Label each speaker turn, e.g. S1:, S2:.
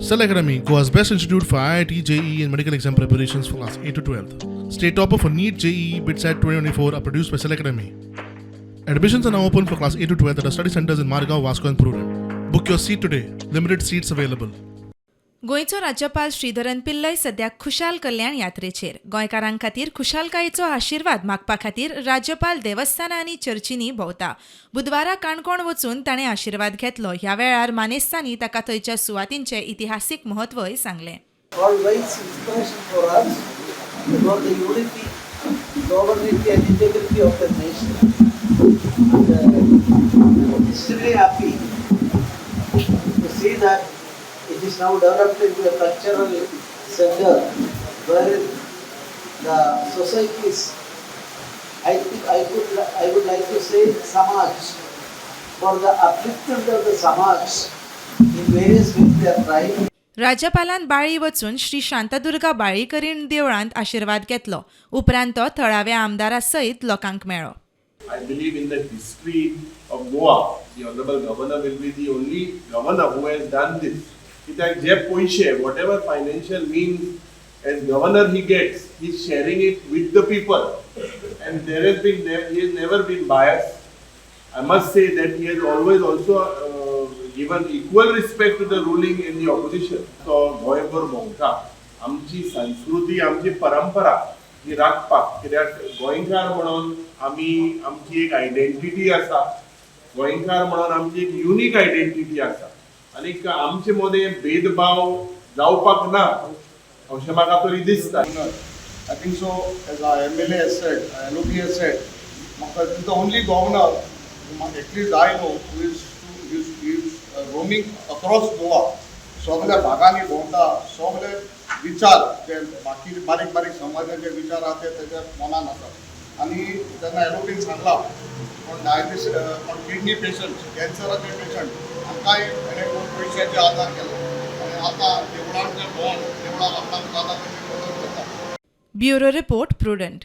S1: Cell Academy, Goa's best institute for IIT, JEE and medical exam preparations for class 8 to 12. State topper for NEET, JEE, BITSAT 2024 are produced by Cell Academy. Admissions are now open for class 8 to 12 at our study centers in Margao, Vasco and Prudent. Book your seat today. Limited seats available.
S2: गोंयचो राज्यपाल श्रीधरन पिल्लय सध्याक खुशाल कल्याण यात्रेचेर. गोंयकारां खातीर खुशालकायेचो आशिर्वाद मागपा खातीर राज्यपाल देवस्थानां आनी चर्चींनी भोंवता. बुधवारा काणकोण वचून ताणें आशिर्वाद घेतलो. ह्या वेळार मानेस्तांनी ताका थंयच्या सुवातींचें इतिहासीक म्हत्वय सांगलें.
S3: It is now developed into a cultural center where the societies, I would like to say Samaj, for the upliftment of the Samaj in various ways they are trying.
S2: राज्यपालान बाळ्ळी वचून श्री शांतादुर्गा बाळीकरीण देवळांत आशिर्वाद घेतलो. उपरांत तो थळाव्या आमदारां सयत लोकांक मेळ्ळो.
S4: I believe in the history of Goa, the Honorable Governor will be the only governor who has done this. Kitak je poishe, whatever financial means as governor he gets, he is sharing it with the people. And he has never been biased. I must say that he has always also given equal respect to the ruling and the opposition. So Goyabor Monka, आमची संस्कृती, आमची परंपरा ही राखपाक, कित्याक गोंयकार म्हणून आमची एक आयडेंटिटी आसा. गोंयकार म्हणून आमची एक युनीक आयडेंटिटी आसा. आनी आमचे मदें भेदभाव जावपाक ना अशें म्हाका तरी दिसता.
S5: I think so, as our MLA has said, LOP has said, this is the only governor, at least I know, who is roaming across Goa. सगळ्या भागांनी भोंवता, सगळे विचार जे बारीक बारीक समाजाचे विचार आसा ते त्याच्या मनान आसा. आनी जेन्ना LOPन सांगला पण डायबिटीस पण किडनी पेशंट, कॅन्सराचे पेशंट आमकांय ताणें पयशांचे आदार केलो आनी आतां देवळांत जे भोंवन देवळां लोकांक आदार करता.
S2: Bureau report prudent.